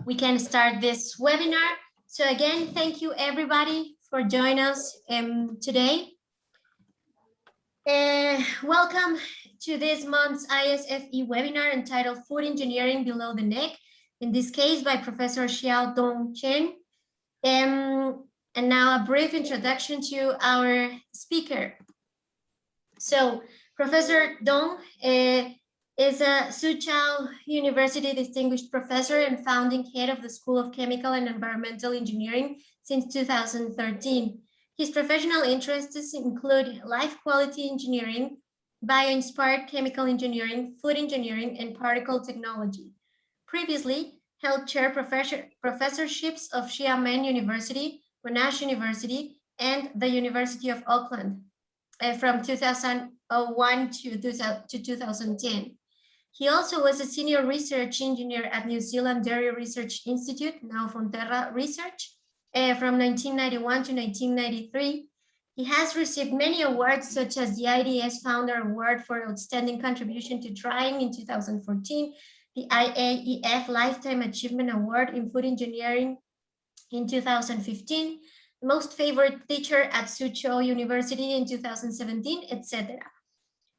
we can start this webinar. So again, thank you everybody for joining us today. Welcome to this month's ISFE webinar entitled Food Engineering Below the Neck, in this case by Professor Xiao Chen. And now a brief introduction to our speaker. So Professor Dong is a Soochow University Distinguished Professor and founding head of the School of Chemical and Environmental Engineering since 2013. His professional interests include life quality engineering, bio-inspired chemical engineering, food engineering, and particle technology. Previously held chair professorships of Xiamen University, Monash University, and the University of Auckland from 2001 to 2010. He also was a senior research engineer at New Zealand Dairy Research Institute, now Fonterra Research, from 1991 to 1993. He has received many awards, such as the IDS Founder Award for Outstanding Contribution to Drying in 2014, the IAEF Lifetime Achievement Award in Food Engineering in 2015, Most Favored Teacher at Soochow University in 2017, etc.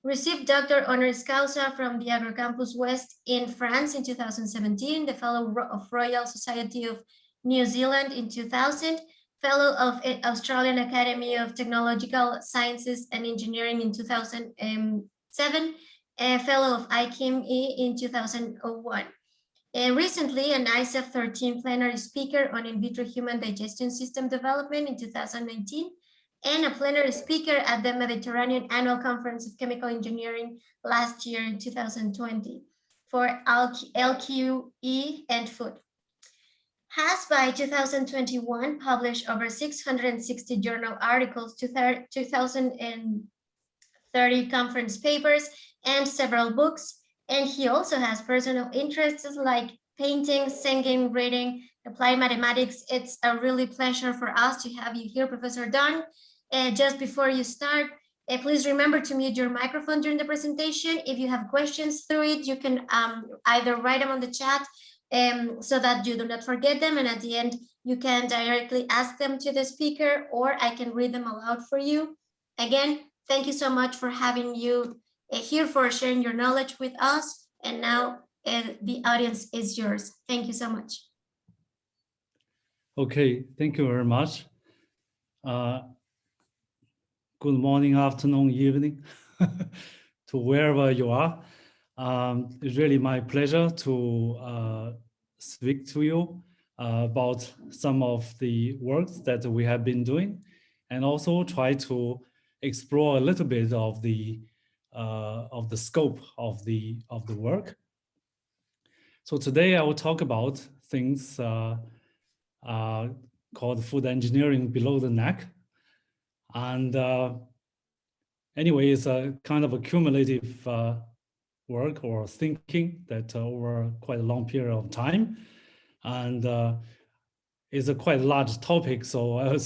Received Doctor Honoris Causa from the Agrocampus West in France in 2017, the Fellow of Royal Society of New Zealand in 2000, Fellow of Australian Academy of Technological Sciences and Engineering in 2007, a Fellow of ICHEME in 2001. Recently, an ISF 13 plenary speaker on in vitro human digestion system development in 2019, and a plenary speaker at the Mediterranean Annual Conference of Chemical Engineering last year in 2020 for LQE and food. Has by 2021 published over 660 journal articles, 2,030 conference papers, and several books. And he also has personal interests like painting, singing, reading, applied mathematics. It's a really pleasure for us to have you here, Professor Don. Just before you start, please remember to mute your microphone during the presentation. If you have questions through it, you can either write them on the chat so that you do not forget them. And at the end, you can directly ask them to the speaker, or I can read them aloud for you. Again, thank you so much for having you here, for sharing your knowledge with us. And now the audience is yours. Thank you so much. Okay, thank you very much. Good morning, afternoon, evening, to wherever you are. It's really my pleasure to speak to you about some of the works that we have been doing, and also try to explore a little bit of the scope of the work. So today I will talk about things called food engineering below the neck. And anyway, it's a kind of a cumulative work or thinking that over quite a long period of time. And it's a quite large topic, so I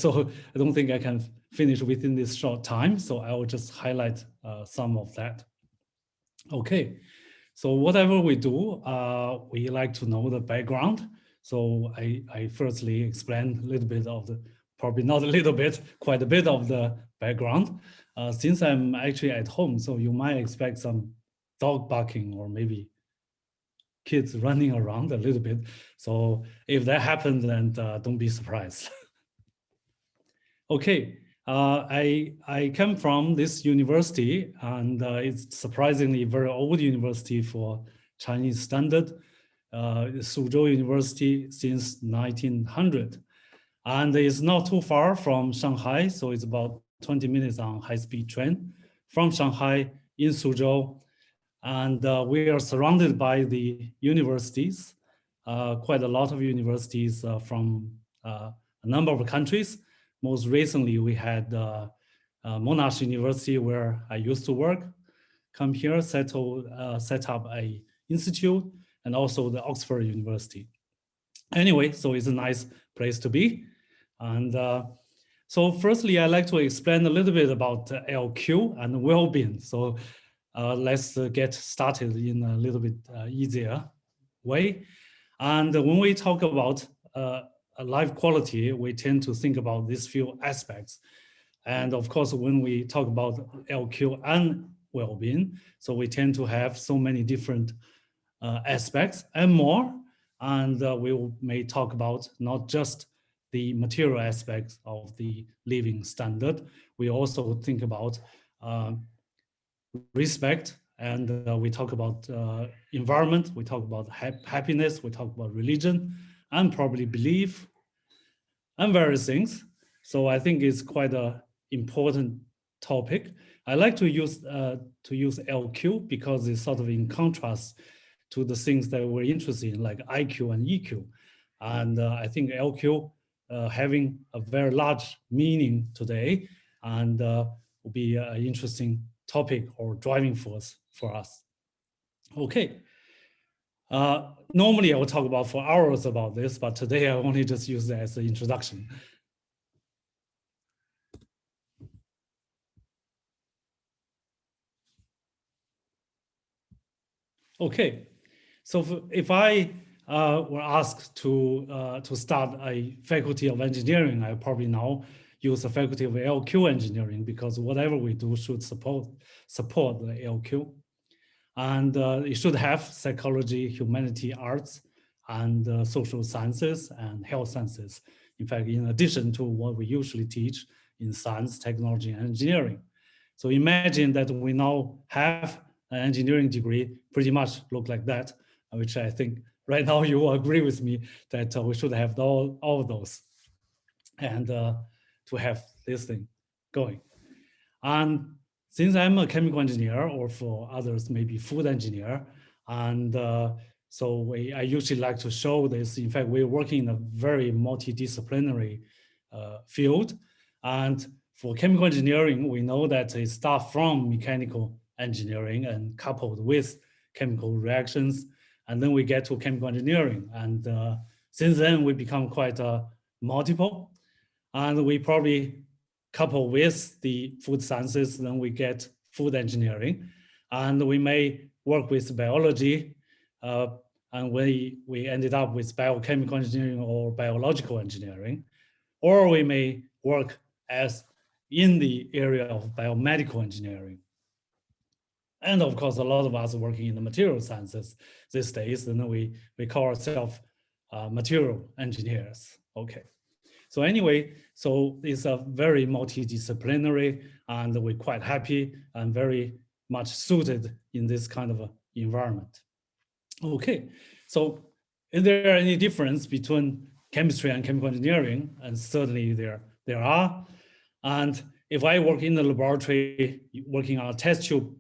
don't think I can finish within this short time. So I will just highlight some of that. Okay, so whatever we do, we like to know the background. So I firstly explain a little bit of the, probably not a little bit, quite a bit of the background. Since I'm actually at home, so you might expect some dog barking or maybe kids running around a little bit. So if that happens, then don't be surprised. Okay, I come from this university, and it's surprisingly very old university for Chinese standard, Soochow University since 1900. And it's not too far from Shanghai, so it's about 20 minutes on high-speed train from Shanghai in Soochow. And we are surrounded by the universities, quite a lot of universities from a number of countries. Most recently, we had Monash University, where I used to work, come here, set up a institute, and also the Oxford University. Anyway, so it's a nice place to be. And so firstly, I'd like to explain a little bit about LQ and well-being. So let's get started in a little bit easier way. And when we talk about life quality, we tend to think about these few aspects. And of course, when we talk about LQ and well-being, so we tend to have so many different aspects and more. And we may talk about not just the material aspects of the living standard. We also think about respect, and we talk about environment, we talk about happiness, we talk about religion, and probably belief, and various things. So I think it's quite an important topic. I like to use LQ because it's sort of in contrast to the things that we're interested in, like IQ and EQ. And I think LQ having a very large meaning today, and will be an interesting topic or driving force for us. Okay. Normally I would talk about for hours about this, but today I only just use it as an introduction. Okay, so if I were asked to start a faculty of engineering, I probably now use the faculty of LQ engineering, because whatever we do should support the LQ. And it should have psychology, humanity, arts, and social sciences and health sciences. In fact, in addition to what we usually teach in science, technology, and engineering. So imagine that we now have an engineering degree pretty much look like that, which I think right now you will agree with me that we should have all of those, and to have this thing going. And since I'm a chemical engineer, or for others, maybe food engineer, and so I usually like to show this. In fact, we're working in a very multidisciplinary field. And for chemical engineering, we know that it starts from mechanical engineering and coupled with chemical reactions. And then we get to chemical engineering. And since then, we become quite multiple. And we probably couple with the food sciences, then we get food engineering. And we may work with biology, and we ended up with biochemical engineering or biological engineering. Or we may work as in the area of biomedical engineering. And of course, a lot of us are working in the material sciences these days, and we call ourselves material engineers. Okay. So anyway, so it's a very multidisciplinary, and we're quite happy and very much suited in this kind of environment. Okay, so is there any difference between chemistry and chemical engineering? And certainly there are. And if I work in the laboratory, working on test tube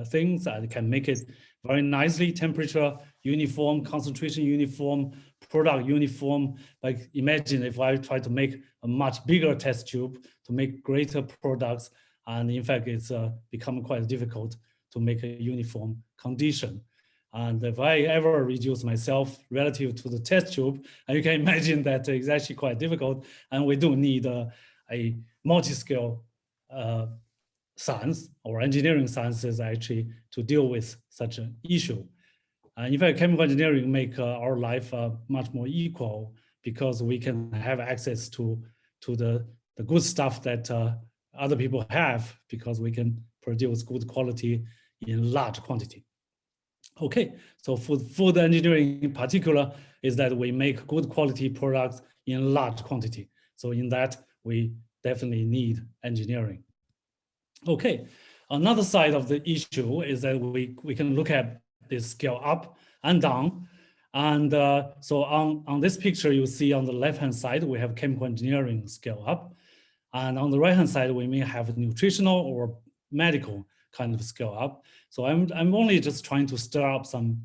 things, I can make it very nicely, temperature uniform, concentration uniform, product uniform. Like imagine if I try to make a much bigger test tube to make greater products, and in fact it's become quite difficult to make a uniform condition. And if I ever reduce myself relative to the test tube, and you can imagine that it's actually quite difficult, and we do need a multi-scale science or engineering sciences actually to deal with such an issue. In fact, chemical engineering make our life much more equal, because we can have access to the good stuff that other people have, because we can produce good quality in large quantity. Okay, so for food engineering in particular is that we make good quality products in large quantity. So in that, we definitely need engineering. Okay, another side of the issue is that we can look at this scale up and down. And so on this picture, you see on the left-hand side, we have chemical engineering scale up. And on the right-hand side, we may have nutritional or medical kind of scale up. So I'm only just trying to stir up some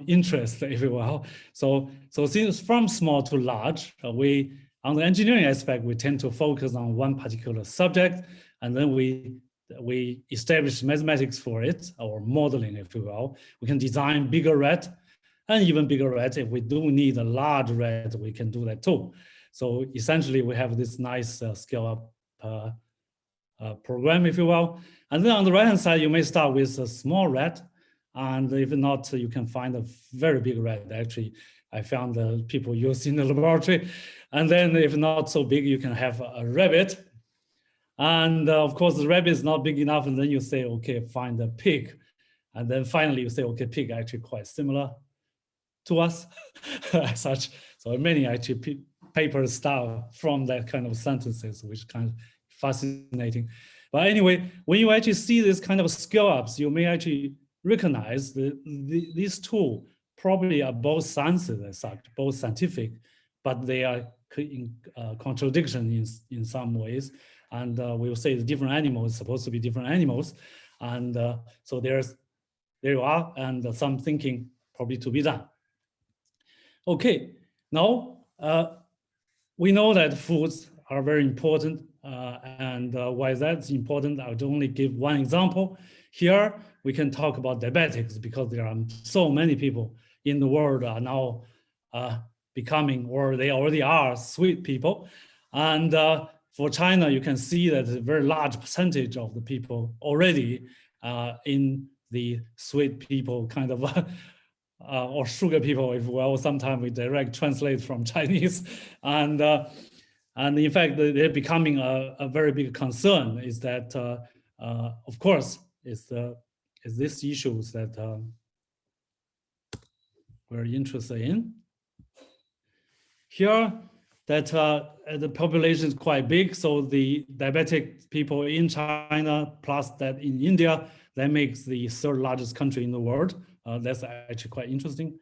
interest, if you will. So since from small to large, on the engineering aspect, we tend to focus on one particular subject, and then we establish mathematics for it, or modeling, if you will. We can design bigger red, and even bigger red. If we do need a large red, we can do that too. So essentially, we have this nice scale up program, if you will. And then on the right-hand side, you may start with a small red, And if not, you can find a very big rat. Actually, I found the people use in the laboratory. And then if not so big, you can have a rabbit. And of course, the rabbit is not big enough. And then you say, okay, find a pig. And then finally you say, okay, pig actually quite similar to us as such. So many actually papers start from that kind of sentences, which is kind of fascinating. But anyway, when you actually see this kind of scale-ups, you may actually recognize these two probably are both sciences as such, both scientific, but they are in contradiction in some ways. And we will say the different animals supposed to be different animals. And so there you are, and some thinking probably to be done. Okay, now we know that foods are very important, and why that's important, I would only give one example. Here, we can talk about diabetics because there are so many people in the world are now becoming, or they already are, sweet people. And for China, you can see that a very large percentage of the people already in the sweet people kind of or sugar people, if well, sometimes we direct translate from Chinese. And in fact, they're becoming a very big concern is that, of course, is this issues that we're interested in. Here, that the population is quite big, so the diabetic people in China, plus that in India, that makes the third largest country in the world. That's actually quite interesting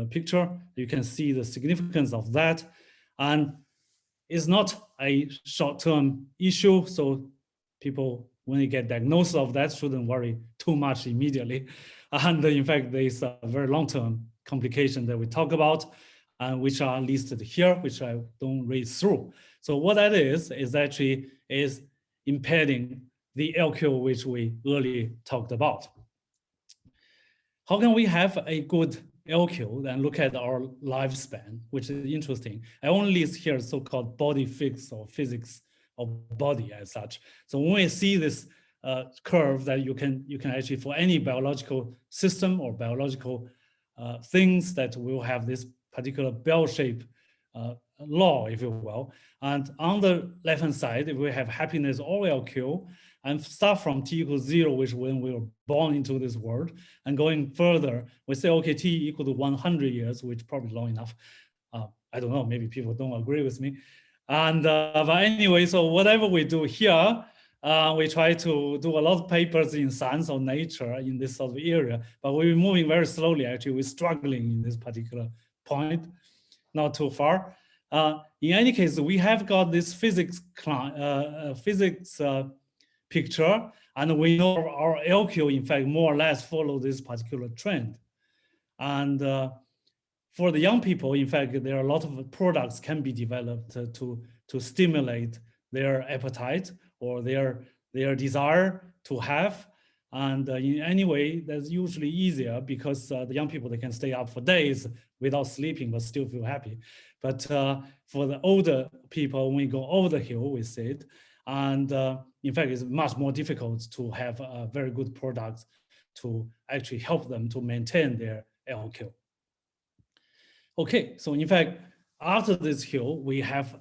picture. You can see the significance of that. And it's not a short-term issue, so people, when they get diagnosed of that, shouldn't worry too much immediately. And in fact, there's a very long-term complication that we talk about, which are listed here, which I don't read through. So what that is actually is impeding the LQ, which we earlier talked about. How can we have a good LQ and look at our lifespan, which is interesting. I only list here so-called body physics or physics of body as such. So when we see this curve that you can actually, for any biological system or biological things, that will have this particular bell-shaped law, if you will. And on the left-hand side, if we have happiness or LQ, and start from t equals 0, which when we were born into this world, and going further, we say, okay, t equal to 100 years, which is probably long enough. I don't know, maybe people don't agree with me. And but anyway, so whatever we do here, we try to do a lot of papers in science or nature in this sort of area, but we're moving very slowly. Actually, we're struggling in this particular point, not too far. In any case, we have got this physics picture, and we know our LQ, in fact, more or less follow this particular trend. And for the young people, in fact, there are a lot of products can be developed to stimulate their appetite or their desire to have. And in any way, that's usually easier because the young people, they can stay up for days without sleeping, but still feel happy. But for the older people, when we go over the hill, we see it. And in fact, it's much more difficult to have a very good product to actually help them to maintain their LQ. Okay, so in fact, after this hill, we have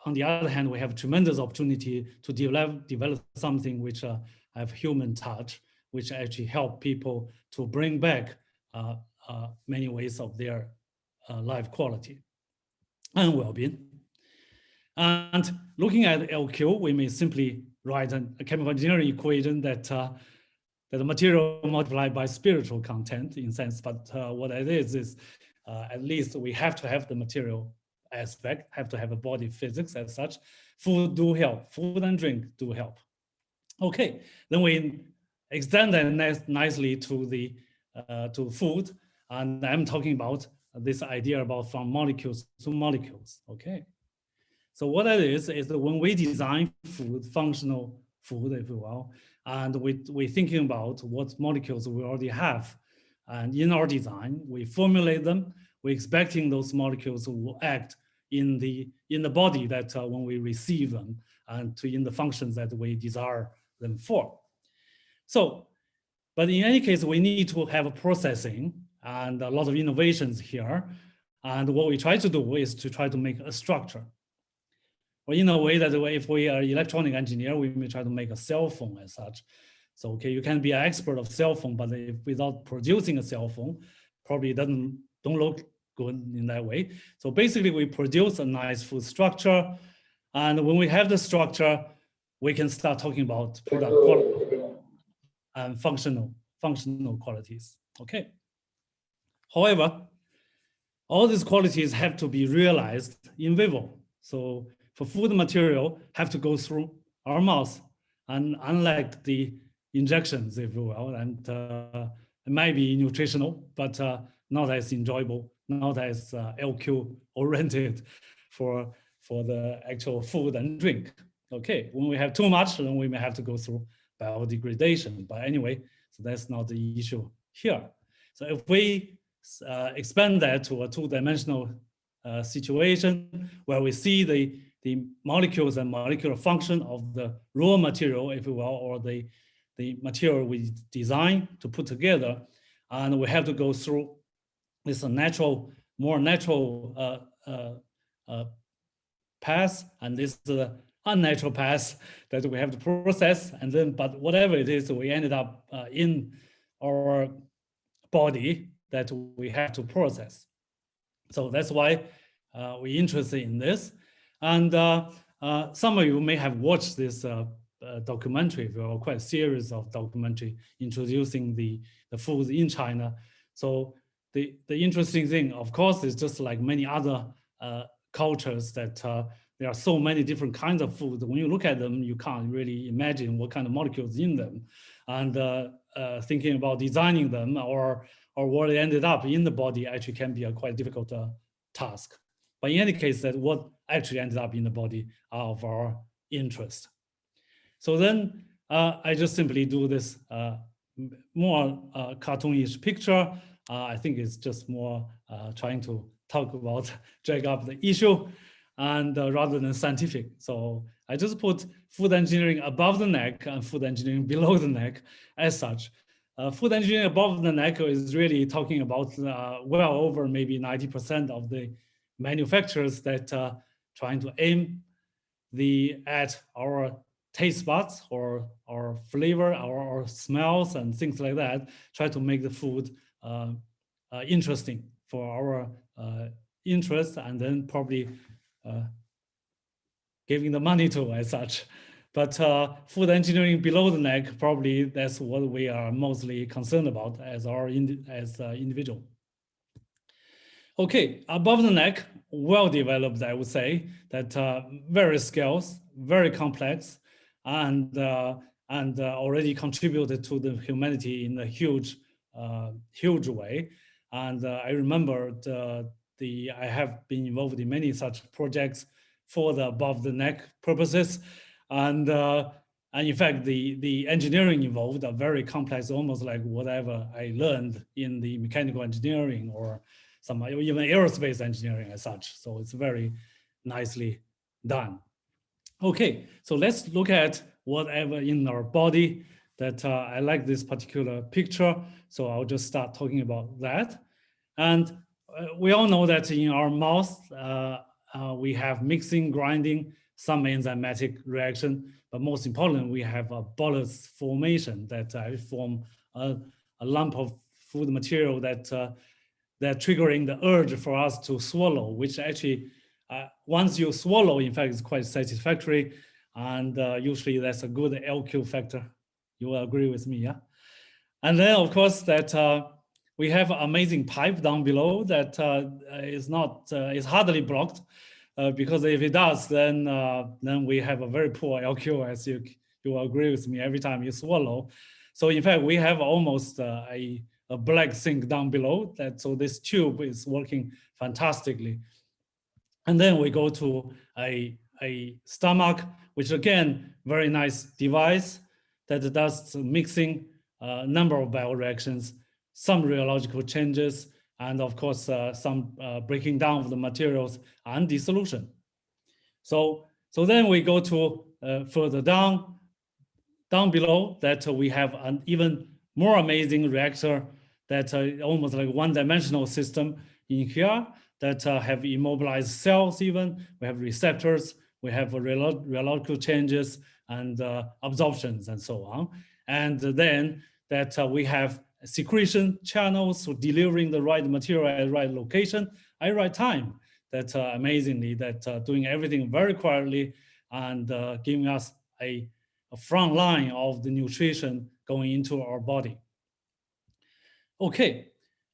on the other hand, we have tremendous opportunity to develop something which have human touch, which actually help people to bring back many ways of their life quality and well-being. And looking at LQ, we may simply write a chemical engineering equation that the material multiplied by spiritual content in sense, but what it is at least we have to have the material aspect, have to have a body physics as such. Food do help, food and drink do help. Okay, then we extend that nicely to the to food, and I'm talking about this idea about from molecules to molecules. Okay, so what that is that when we design food, functional food, if you will, and we're thinking about what molecules we already have, and in our design, we formulate them. We're expecting those molecules will act in the body that when we receive them, and in the functions that we desire them for. So But in any case, we need to have a processing and a lot of innovations here. And what we try to do is to try to make a structure. Or in a way that if we are electronic engineer, we may try to make a cell phone as such. So, okay, you can be an expert of cell phone, but if without producing a cell phone, probably don't look good in that way. So basically we produce a nice food structure. And when we have the structure, we can start talking about product quality and functional qualities, okay? However, all these qualities have to be realized in vivo. So for food material, have to go through our mouth. And unlike the injections, if you will, and it might be nutritional, but not as enjoyable, not as LQ oriented for the actual food and drink. Okay, when we have too much, then we may have to go through biodegradation. But anyway, so that's not the issue here. So if we expand that to a two-dimensional situation where we see the molecules and molecular function of the raw material, if you will, or the material we design to put together, and we have to go through this more natural path, and this unnatural path that we have to process, and then, but whatever it is, we ended up in our body that we have to process. So that's why we're interested in this. And some of you may have watched this documentary, or quite a series of documentary introducing the foods in China. So the interesting thing, of course, is just like many other cultures that there are so many different kinds of food. When you look at them, you can't really imagine what kind of molecules in them. And thinking about designing them or what ended up in the body actually can be a quite difficult task. But in any case, that what actually ended up in the body are of our interest. So then I just simply do this more cartoonish picture. I think it's just more trying to talk about, drag up the issue, and rather than scientific. So I just put food engineering above the neck and food engineering below the neck as such. Food engineering above the neck is really talking about well over maybe 90% of the manufacturers that trying to aim at our taste buds or our flavor, our smells and things like that, try to make the food interesting for our interest, and then probably giving the money to as such. But food engineering below the neck, probably that's what we are mostly concerned about as individual. Okay, above the neck, well developed, I would say, that various scales, very complex, and already contributed to the humanity in a huge way. And I remember I have been involved in many such projects for the above the neck purposes. And in fact, the engineering involved are very complex, almost like whatever I learned in the mechanical engineering or even aerospace engineering as such. So it's very nicely done. Okay, so let's look at whatever in our body that I like this particular picture. So I'll just start talking about that. And we all know that in our mouth, we have mixing, grinding, some enzymatic reaction, but most important, we have a bolus formation that form a lump of food material that triggering the urge for us to swallow, which actually, once you swallow, in fact, is quite satisfactory, and usually that's a good LQ factor. You will agree with me, yeah? And then, of course, that we have an amazing pipe down below that is hardly blocked. Because if it does, then we have a very poor LQ, as you will agree with me, every time you swallow. So in fact, we have almost a black sink down below. So this tube is working fantastically. And then we go to a stomach, which again, very nice device that does mixing number of bioreactions, some rheological changes, and of course, some breaking down of the materials and dissolution. So then we go to further down below that we have an even more amazing reactor that almost like one-dimensional system in here that have immobilized cells even. We have receptors, we have rheological changes and absorptions and so on. And then that we have secretion channels for delivering the right material at the right location at right time. That amazingly, that doing everything very quietly and giving us a front line of the nutrition going into our body. Okay,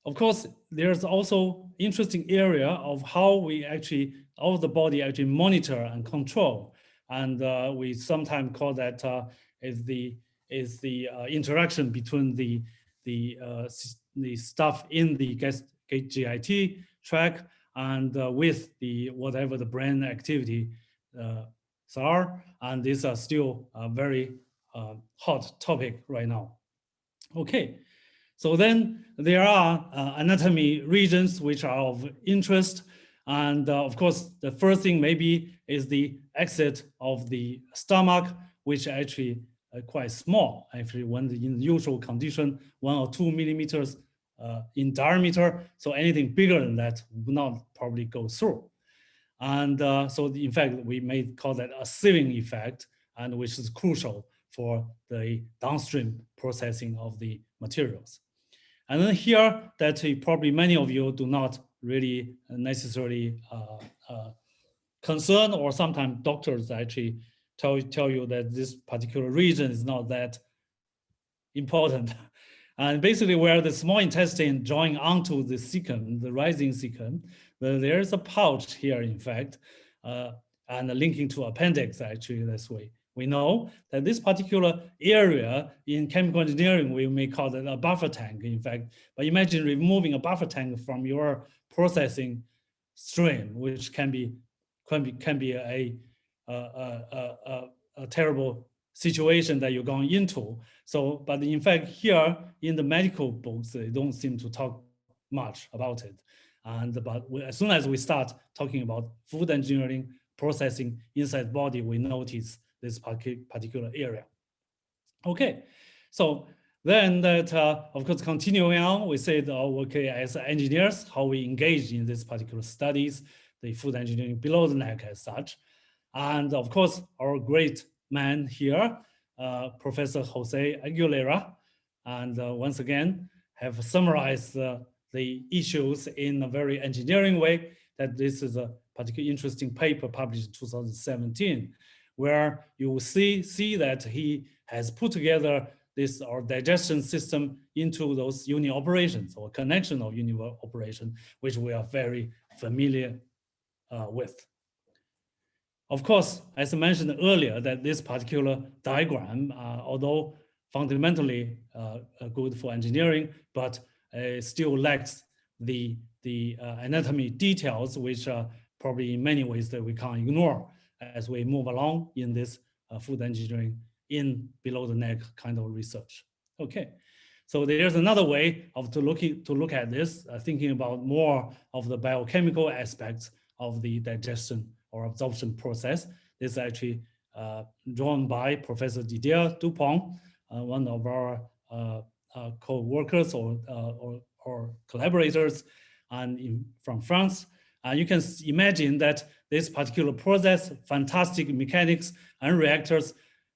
of course, there's also interesting area of how we actually, all the body actually monitor and control. And we sometimes call that is the interaction between the stuff in the GIT tract and with the whatever the brain activity are. And these are still a very hot topic right now. Okay. So then there are anatomy regions which are of interest. And of course, the first thing maybe is the exit of the stomach, which actually quite small. Actually, when in the usual condition, 1 or 2 millimeters in diameter. So anything bigger than that would not probably go through. And so in fact, we may call that a sieving effect, and which is crucial for the downstream processing of the materials. And then here that probably many of you do not really necessarily concern, or sometimes doctors actually tell you that this particular region is not that important. And basically where the small intestine join onto the cecum, the rising cecum, there is a pouch here, in fact, and linking to appendix actually this way. We know that this particular area in chemical engineering, we may call it a buffer tank, in fact. But imagine removing a buffer tank from your processing stream, which can be a terrible situation that you're going into. So, but in fact, here in the medical books, they don't seem to talk much about it. But as soon as we start talking about food engineering, processing inside the body, we notice this particular area. Okay, so then that, of course, continuing on, we said, oh, okay, as engineers, how we engage in this particular studies, the food engineering below the neck as such. And of course, our great man here, Professor Jose Aguilera, and once again, have summarized the issues in a very engineering way, that this is a particularly interesting paper published in 2017, where you will see that he has put together this our digestion system into those unit operations or connection of unit operation, which we are very familiar with. Of course, as I mentioned earlier, that this particular diagram, although fundamentally good for engineering, but still lacks the anatomy details, which are probably in many ways that we can't ignore as we move along in this food engineering in below the neck kind of research. Okay, so there's another way of to look at this, thinking about more of the biochemical aspects of the digestion or absorption process. This is actually drawn by Professor Didier Dupont, one of our co-workers or collaborators and from France. You can imagine that this particular process, fantastic mechanics and reactors,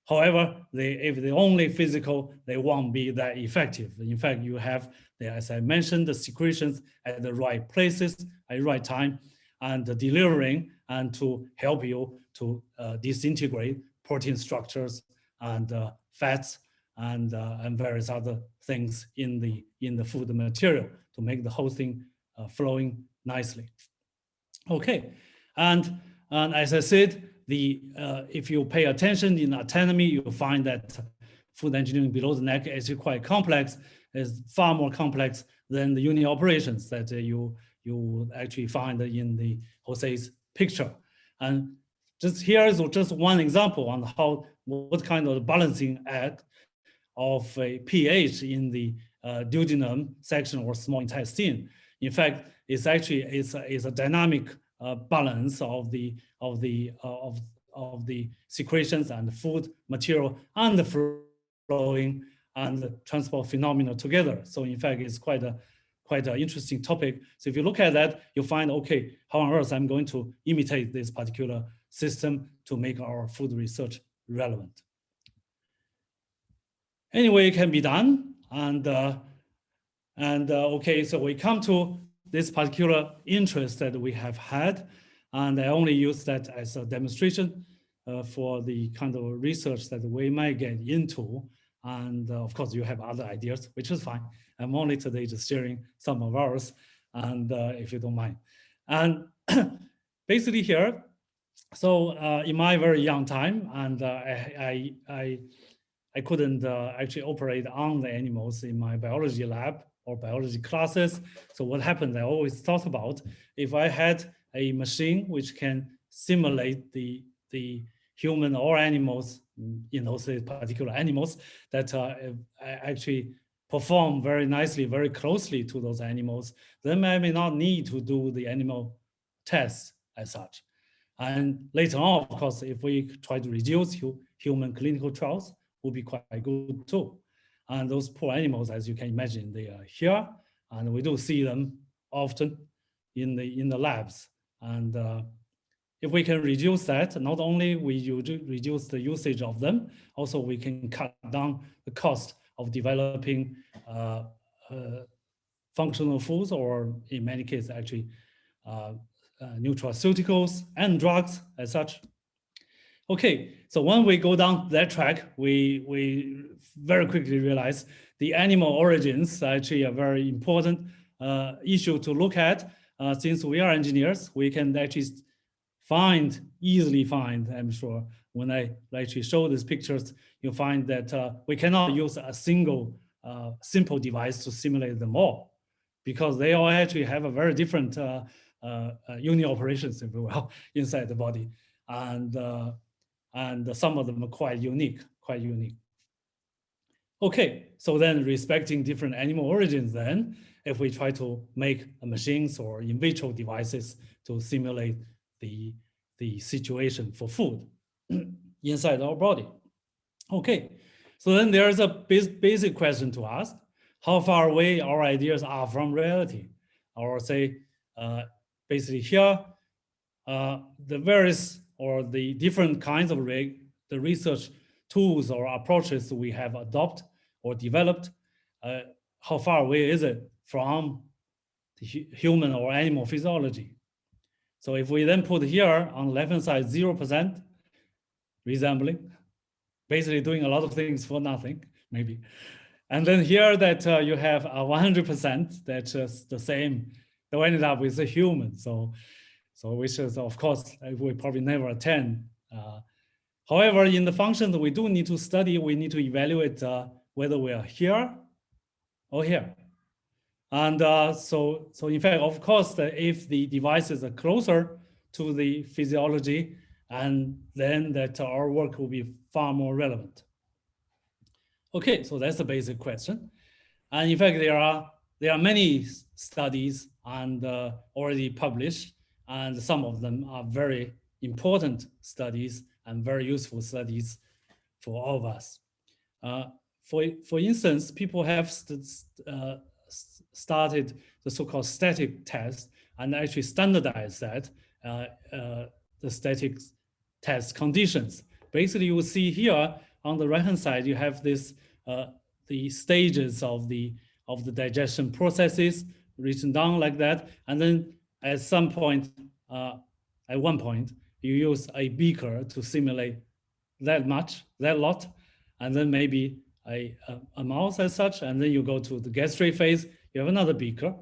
however, if they're only physical, they won't be that effective. In fact, you have, as I mentioned, the secretions at the right places, at the right time, and delivering and to help you to disintegrate protein structures and fats and various other things in the food material to make the whole thing flowing nicely. Okay, and as I said, if you pay attention in anatomy, you'll find that food engineering below the neck is quite complex. It's far more complex than the unit operations that you actually find in the Jose's picture. And just here is just one example on what kind of balancing act of a pH in the duodenum section or small intestine. In fact, it's actually is a dynamic balance of the secretions and the food material and the flowing and transport phenomena together. So in fact, it's quite an interesting topic. So if you look at that, you find, okay, how on earth I'm going to imitate this particular system to make our food research relevant. Anyway, it can be done. Okay, so we come to this particular interest that we have had, and I only use that as a demonstration for the kind of research that we might get into. And of course, you have other ideas, which is fine. I'm only today just sharing some of ours, and if you don't mind. And basically here, so in my very young time, and I couldn't actually operate on the animals in my biology lab or biology classes. So what happened, I always thought about, if I had a machine which can simulate the human or animals, those particular animals that actually perform very nicely, very closely to those animals, then I may not need to do the animal tests as such. And later on, of course, if we try to reduce human clinical trials, would be quite good too. And those poor animals, as you can imagine, they are here, and we do see them often in the labs. And if we can reduce that, not only we reduce the usage of them, also we can cut down the cost of developing functional foods, or in many cases, actually nutraceuticals and drugs as such. Okay, so when we go down that track, we very quickly realize the animal origins are actually a very important issue to look at. Since we are engineers, we can actually easily find, I'm sure, when I actually show these pictures, you find that we cannot use a single simple device to simulate them all, because they all actually have a very different unit operations, if you will, inside the body. And some of them are quite unique. Okay, so then respecting different animal origins, then if we try to make machines or in vitro devices to simulate the situation for food inside our body. Okay, so then there's a basic question to ask: how far away our ideas are from reality? Or say, basically here, the various or the different kinds of the research tools or approaches we have adopted or developed, how far away is it from the human or animal physiology? So if we then put here on the left-hand side 0%, resembling, basically doing a lot of things for nothing, maybe. And then here that you have a 100%, that's just the same, that we ended up with a human. So which is, of course, we probably never attend. However, in the functions we do need to study, we need to evaluate whether we are here or here. And so in fact, of course, if the devices are closer to the physiology, and then that our work will be far more relevant. Okay, so that's the basic question. And in fact, there are many studies and already published, and some of them are very important studies and very useful studies for all of us. For instance, people have started the so-called static test and actually standardized that, the static test conditions. Basically, you will see here on the right-hand side, you have this the stages of the digestion processes written down like that, and then at some point, at one point, you use a beaker to simulate that lot, and then maybe a mouse as such, and then you go to the gastrate phase, you have another beaker,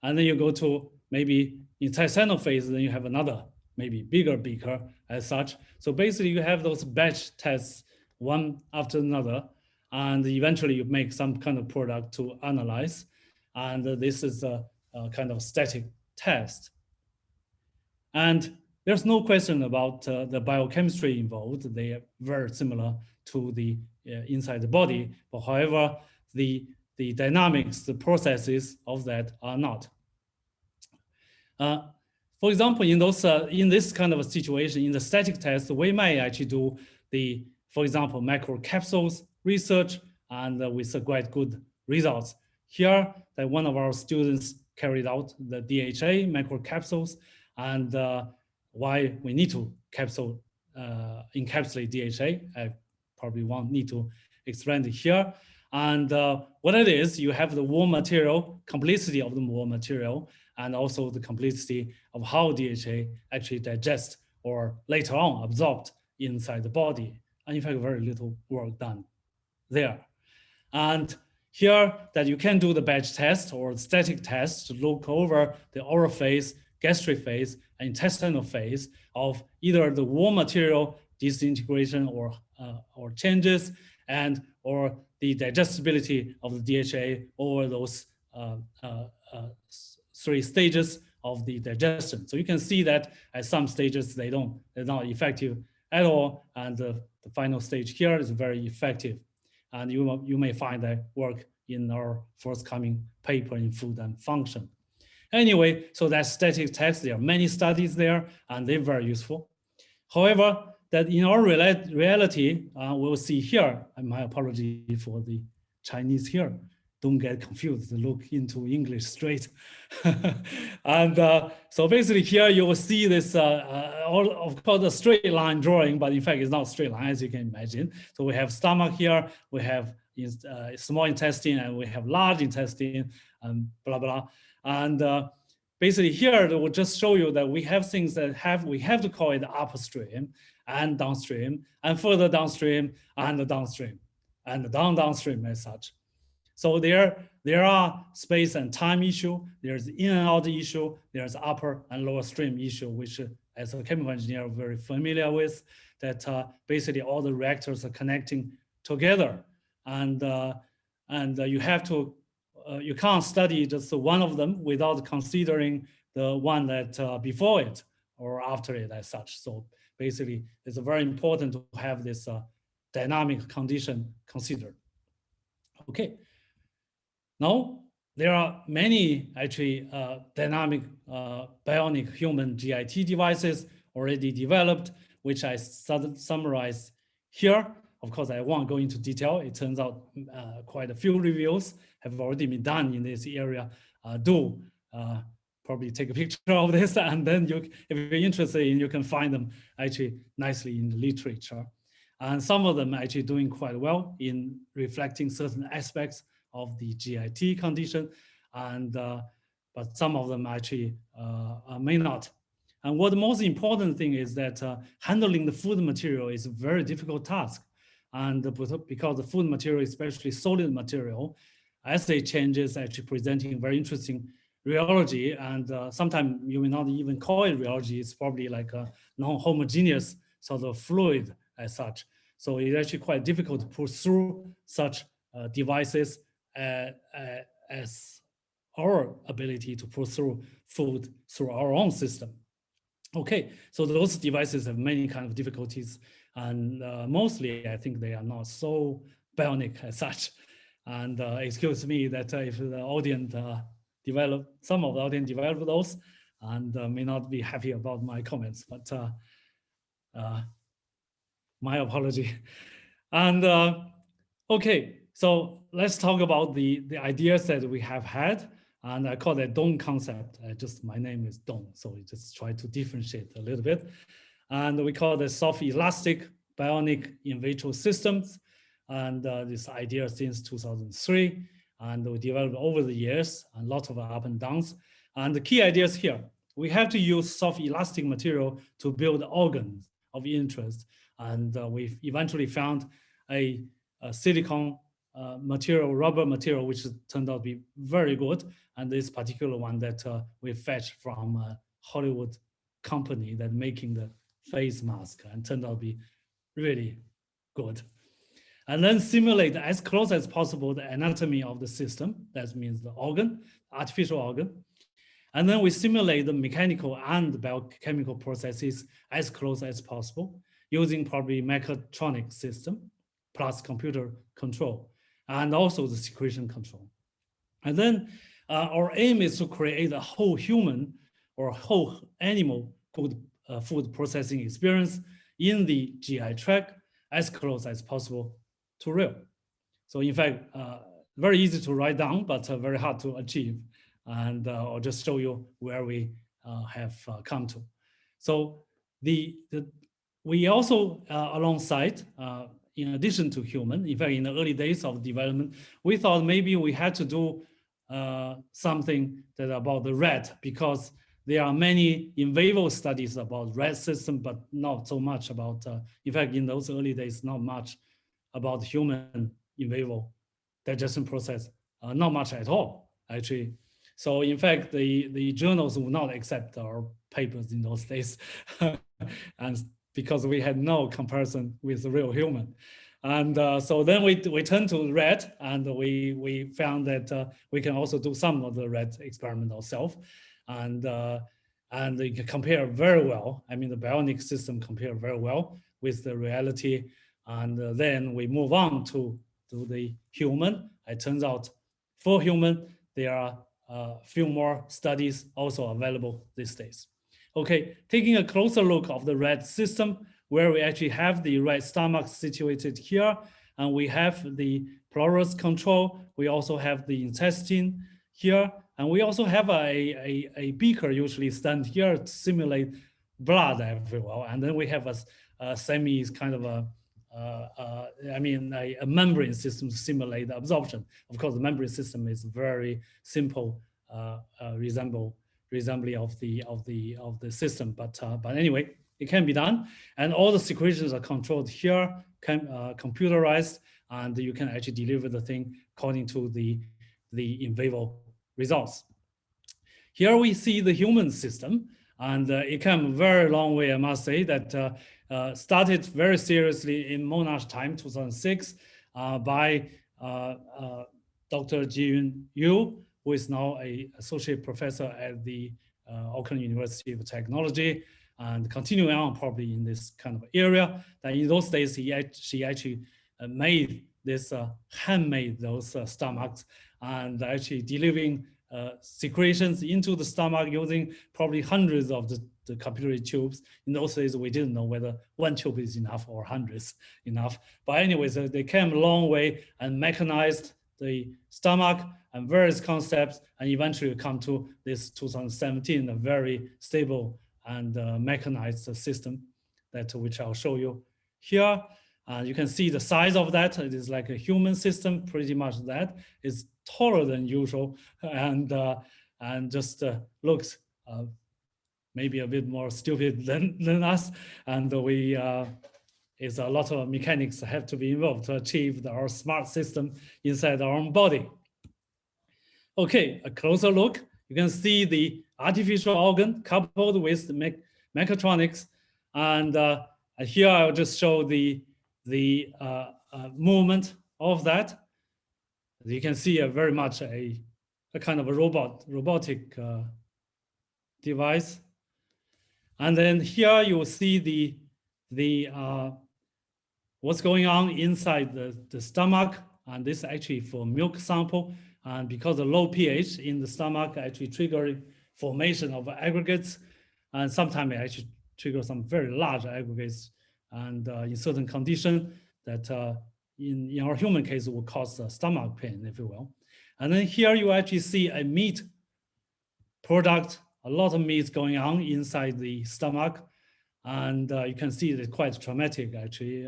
and then you go to maybe intestinal phase, then you have another maybe bigger beaker as such. So basically you have those batch tests one after another, and eventually you make some kind of product to analyze. And this is a kind of static test. And there's no question about the biochemistry involved. They are very similar to the inside the body, but however, the dynamics, the processes of that are not. For example, in this kind of a situation, in the static test, we might actually do for example, macrocapsules research and with quite good results. Here, that one of our students carried out the DHA macrocapsules, and why we need to encapsulate DHA. I probably won't need to explain it here. And what it is, you have the warm material, complexity of the warm material, and also the complexity of how DHA actually digests or later on absorbed inside the body. And in fact, very little work done there. And here that you can do the batch test or static test to look over the oral phase, gastric phase, and intestinal phase of either the warm material disintegration or changes, and or the digestibility of the DHA over those 3 stages of the digestion. So you can see that at some stages they're not effective at all, and the final stage here is very effective. And you may find that work in our forthcoming paper in Food and Function. Anyway, so that's static text. There are many studies there, and they're very useful. However, that in our reality, we'll see here, and my apology for the Chinese here, don't get confused, look into English straight. And so basically here you will see this, of course, a straight line drawing, but in fact it's not a straight line, as you can imagine. So we have stomach here, we have small intestine, and we have large intestine, and blah, blah. And basically here, it will just show you that we have things that we have to call it upstream and downstream, and further downstream and downstream, and downstream as such. So there are space and time issue, there's in and out issue, there's upper and lower stream issue, which as a chemical engineer, I'm very familiar with, that basically all the reactors are connecting together. And you have to, you can't study just one of them without considering the one that before it or after it as such. So basically, it's very important to have this dynamic condition considered. Okay. Now, there are many actually dynamic bionic human GIT devices already developed, which I summarize here. Of course, I won't go into detail. It turns out quite a few reviews have already been done in this area. Do probably take a picture of this, and then if you're interested, you can find them actually nicely in the literature. And some of them are actually doing quite well in reflecting certain aspects of the GIT condition, and but some of them actually may not. And what the most important thing is that handling the food material is a very difficult task. And because the food material, especially solid material, assay changes actually presenting very interesting rheology, and sometimes you may not even call it rheology, it's probably like a non-homogeneous sort of fluid as such. So it's actually quite difficult to push through such devices as our ability to pull through food through our own system. Okay, so those devices have many kind of difficulties, and mostly I think they are not so bionic as such. And excuse me that if the audience some of the audience develop those, and may not be happy about my comments, but my apology. And okay, so let's talk about the ideas that we have had, and I call that DONE concept. My name is DONE, so we just try to differentiate a little bit. And we call it soft elastic bionic in vitro systems. And this idea since 2003, and we developed over the years, and lots of up and downs. And the key ideas here, we have to use soft elastic material to build organs of interest. And we've eventually found a silicone material, rubber material, which turned out to be very good. And this particular one that we fetched from a Hollywood company that making the face mask, and turned out to be really good. And then simulate as close as possible the anatomy of the system. That means the organ, artificial organ. And then we simulate the mechanical and biochemical processes as close as possible, using probably mechatronic system plus computer control, and also the secretion control. And then our aim is to create a whole human or whole animal food processing experience in the GI tract as close as possible to real. So in fact, very easy to write down, but very hard to achieve. And I'll just show you where we have come to. So we also alongside, in addition to human, in fact, in the early days of development, we thought maybe we had to do something that about the rat, because there are many in vivo studies about rat system, but not so much about, in fact, in those early days, not much about human in vivo digestion process, not much at all, actually. So in fact, the journals would not accept our papers in those days, and because we had no comparison with the real human. And so then we turned to rat, and we found that we can also do some of the rat experiment ourselves, and you can compare very well. I mean, the bionic system compare very well with the reality, and then we move on to the human. It turns out for human, there are a few more studies also available these days. Okay, taking a closer look of the rat system, where we actually have the rat stomach situated here, and we have the porous control. We also have the intestine here, and we also have a beaker usually stand here to simulate blood everywhere. And then we have a semi kind of a membrane system to simulate the absorption. Of course, the membrane system is very simple, resembling of the system, but anyway, it can be done, and all the secretions are controlled here, computerized, and you can actually deliver the thing according to the in vivo results. Here we see the human system, and it came a very long way, I must say, that started very seriously in Monash time, 2006, by Dr. Jiyun Yu, who is now an associate professor at the Auckland University of Technology, and continuing on probably in this kind of area. That in those days, she actually made this handmade those stomachs, and actually delivering secretions into the stomach using probably hundreds of the capillary tubes. In those days, we didn't know whether one tube is enough or hundreds enough. But anyways, they came a long way and mechanized the stomach and various concepts, and eventually come to this 2017, a very stable and mechanized system that which I'll show you here. You can see the size of that. It is like a human system, pretty much that. It's taller than usual, and just looks maybe a bit more stupid than us. And we is a lot of mechanics have to be involved to achieve our smart system inside our own body. Okay, a closer look. You can see the artificial organ coupled with the mechatronics, and here I'll just show the movement of that. You can see very much a kind of a robotic device. And then here you will see the what's going on inside the stomach, and this actually for milk sample. And because of low pH in the stomach actually triggering formation of aggregates, and sometimes it actually triggers some very large aggregates, and in certain conditions that in our human case will cause stomach pain, if you will. And then here you actually see a meat product, a lot of meat going on inside the stomach, and you can see it's quite traumatic actually,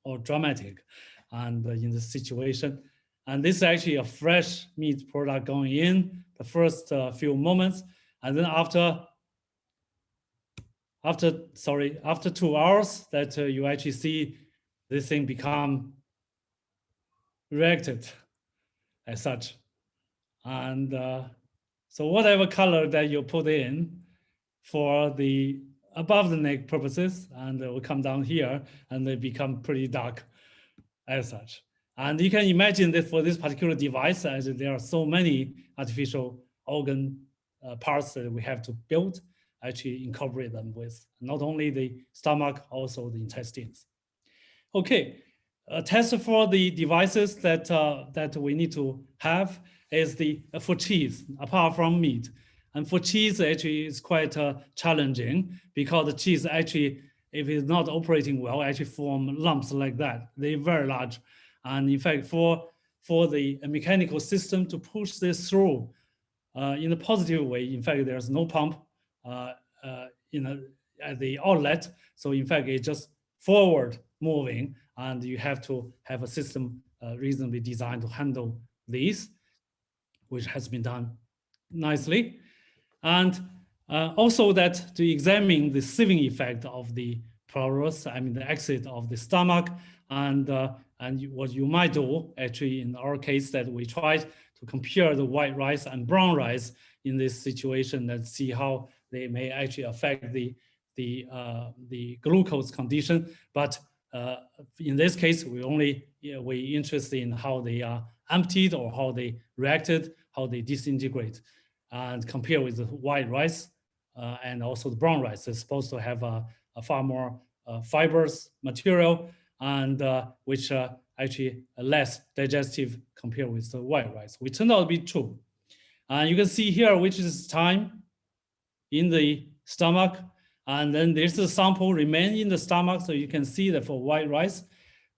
or dramatic, and in this situation. And this is actually a fresh meat product going in the first few moments, and then after 2 hours, that you actually see this thing become reacted as such. And so whatever color that you put in for the above the neck purposes, and it will come down here, and they become pretty dark as such. And you can imagine that for this particular device, as there are so many artificial organ parts that we have to build, actually incorporate them with not only the stomach, also the intestines. Okay, a test for the devices that we need to have is for cheese, apart from meat. And for cheese, actually, it's quite challenging, because the cheese actually, if it's not operating well, actually form lumps like that. They're very large. And in fact, for for the mechanical system to push this through in a positive way. In fact, there's no pump at the outlet. So in fact, it's just forward moving, and you have to have a system reasonably designed to handle these, which has been done nicely. And also that to examine the sieving effect of the porous, I mean the exit of the stomach, and what you might do actually in our case that we tried to compare the white rice and brown rice in this situation and see how they may actually affect the glucose condition. But in this case, we interested in how they are emptied or how they reacted, how they disintegrate, and compare with the white rice and also the brown rice. It's supposed to have a far more fibrous material and which actually less digestive compared with the white rice, which turned out to be true. You can see here which is time in the stomach, and then there's a sample remain in the stomach. So you can see that for white rice,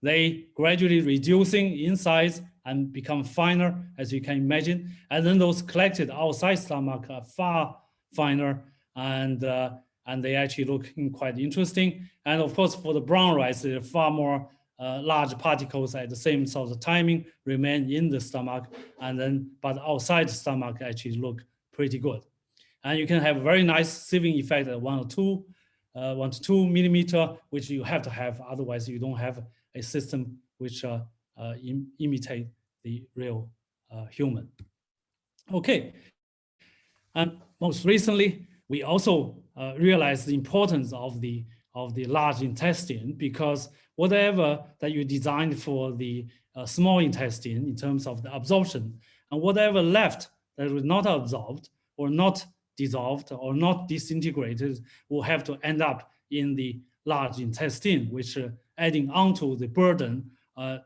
they gradually reducing in size and become finer, as you can imagine. And then those collected outside stomach are far finer, and they actually looking quite interesting. And of course, for the brown rice, there are far more large particles at the same sort of timing remain in the stomach, and then but outside the stomach actually look pretty good. And you can have a very nice sieving effect at 1 to 2 millimeter, which you have to have, otherwise you don't have a system which imitate the real human. Okay, and most recently, we also realized the importance of the large intestine, because whatever that you designed for the small intestine in terms of the absorption, and whatever left that was not absorbed or not dissolved or not disintegrated will have to end up in the large intestine, which adding onto the burden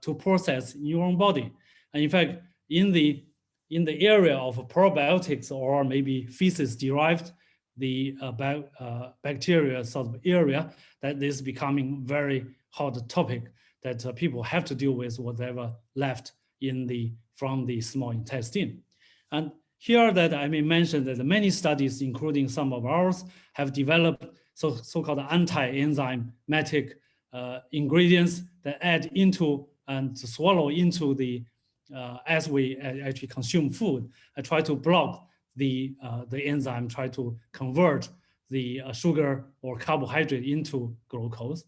to process in your own body. And in fact, in the area of probiotics or maybe feces derived, the bacteria sort of area, that is becoming very hot topic that people have to deal with whatever left from the small intestine. And here that I may mention that many studies, including some of ours, have developed so-called anti-enzymatic ingredients that add into and swallow into the as we actually consume food. I try to block the enzyme, try to convert the sugar or carbohydrate into glucose.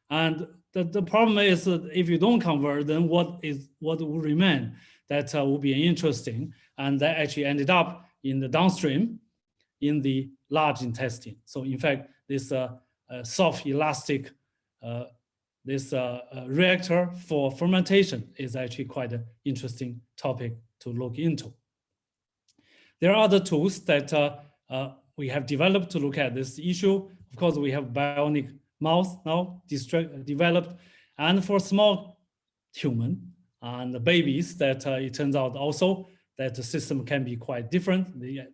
And the problem is that if you don't convert, then what will remain? That will be interesting. And that actually ended up in the downstream in the large intestine. So in fact, this soft elastic reactor for fermentation is actually quite an interesting topic to look into. There are other tools that we have developed to look at this issue. Of course, we have bionic mouse now developed, and for small human and the babies, that it turns out also that the system can be quite different. They are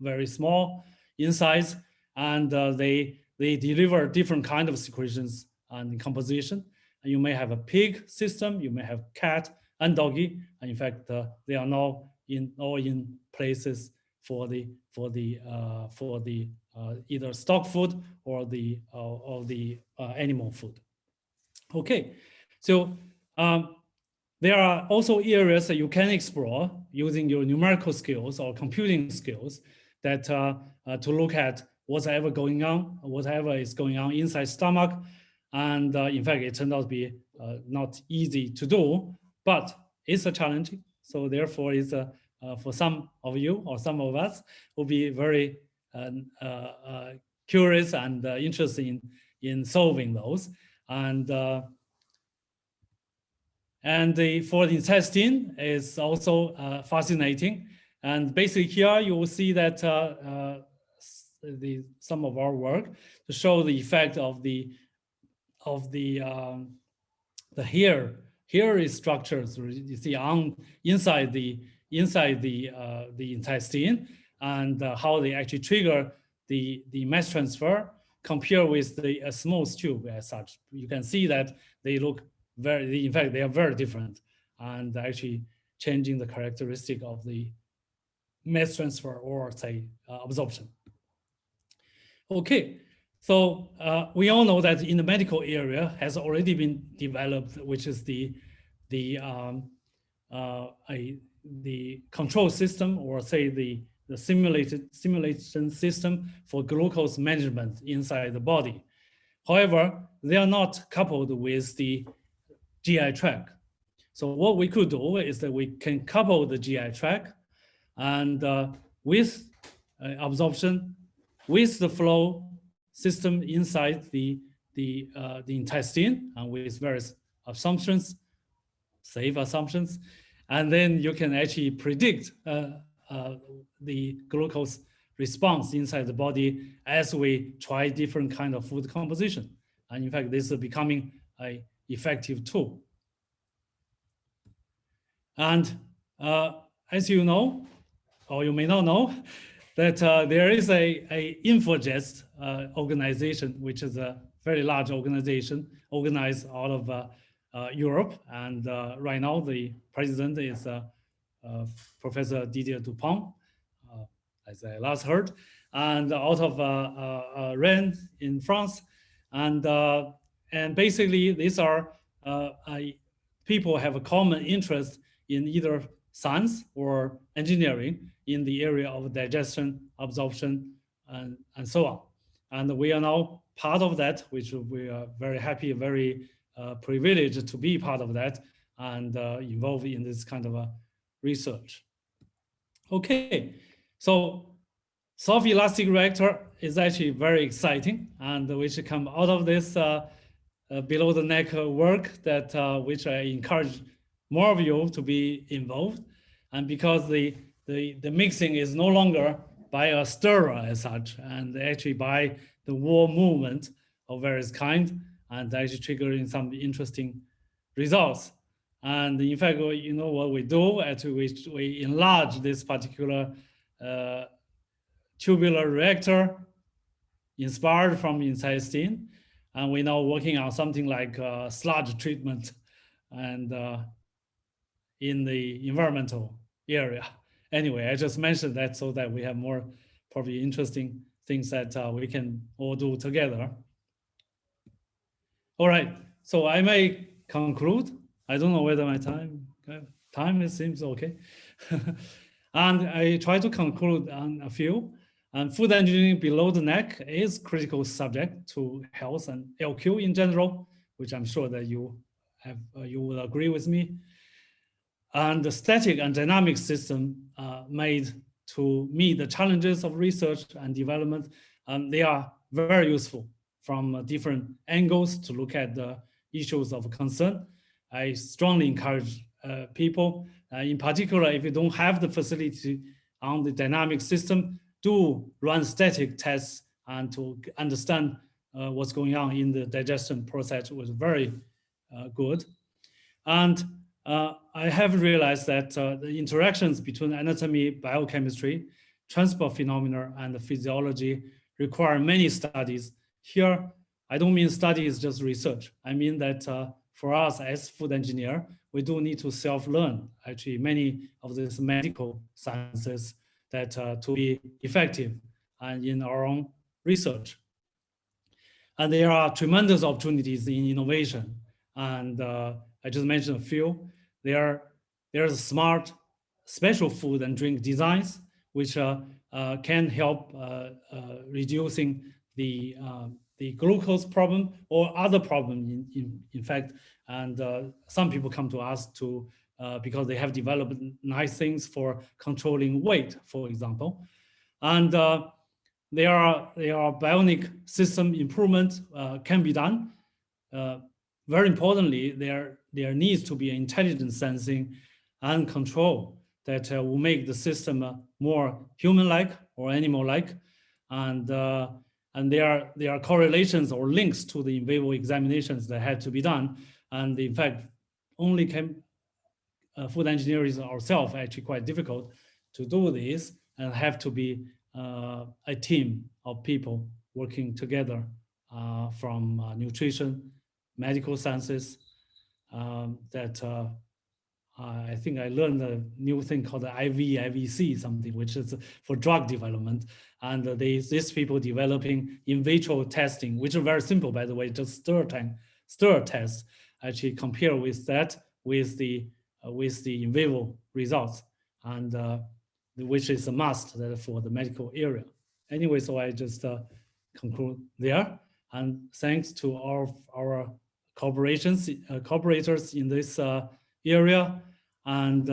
very small in size, and they deliver different kind of secretions and composition. And you may have a pig system, you may have cat and doggy, and in fact, they are now all in places for the either stock food or the animal food. Okay, so there are also areas that you can explore using your numerical skills or computing skills that to look at whatever is going on inside stomach. And in fact, it turned out to be not easy to do, but it's a challenge. So therefore, it's for some of you or some of us will be very curious and interested in solving those. And for the intestine is also fascinating. And basically here you will see that some of our work to show the effect of the hair structures you see inside the intestine, and how they actually trigger the mass transfer compared with the smooth tube as such. You can see that they look in fact, they are very different. And actually, changing the characteristic of the mass transfer or say absorption. Okay, so we all know that in the medical area has already been developed, which is the control system, or say the simulation system for glucose management inside the body. However, they are not coupled with the GI tract. So what we could do is that we can couple the GI tract and with absorption, with the flow system inside the intestine, and with various assumptions, safe assumptions, and then you can actually predict the glucose response inside the body as we try different kind of food composition. And in fact, this is becoming an effective tool. And as you know, or you may not know, that there is a Infogis organization, which is a very large organization organized out of Europe. And right now, the president is Professor Didier Dupont, as I last heard, and out of Rennes in France. And basically, these are people have a common interest in either science or engineering in the area of digestion, absorption, and so on. And we are now part of that, which we are very happy, very privileged to be part of that and involved in this kind of research. Okay, so soft elastic reactor is actually very exciting, and which come out of this below the neck work that which I encourage more of you to be involved. And because the mixing is no longer by a stirrer as such, and actually by the wall movement of various kind, and actually triggering some interesting results. And in fact, you know what we do? Actually, we enlarge this particular tubular reactor inspired from intestine, and we're now working on something like sludge treatment and in the environmental area. Anyway, I just mentioned that so that we have more probably interesting things that we can all do together. All right, so I may conclude. I don't know whether my time it seems okay. And I try to conclude on a few. And food engineering below the neck is critical subject to health and LQ in general, which I'm sure that you will agree with me. And the static and dynamic system made to meet the challenges of research and development, they are very useful from different angles to look at the issues of concern. I strongly encourage people, in particular, if you don't have the facility on the dynamic system, do run static tests and to understand what's going on in the digestion process was very good. And I have realized that the interactions between anatomy, biochemistry, transport phenomena, and the physiology require many studies. Here, I don't mean studies just research. I mean that for us as food engineer, we do need to self-learn actually many of these medical sciences that to be effective and in our own research. And there are tremendous opportunities in innovation. And I just mentioned a few. There's smart special food and drink designs, which can help reducing the glucose problem or other problem in fact. And some people come to us to because they have developed nice things for controlling weight, for example. And there are bionic system improvement can be done. Very importantly, there needs to be intelligent sensing and control that will make the system more human-like or animal-like. And there are correlations or links to the in vivo examinations that had to be done. And in fact, only food engineers ourselves actually quite difficult to do this, and have to be a team of people working together from nutrition, medical sciences, that I think I learned a new thing called the IVC something, which is for drug development. And these people developing in vitro testing, which are very simple, by the way, just stir test, actually compare with that with the in vivo results, and which is a must for the medical area. Anyway, so I just conclude there. And thanks to all of our cooperators in this area. And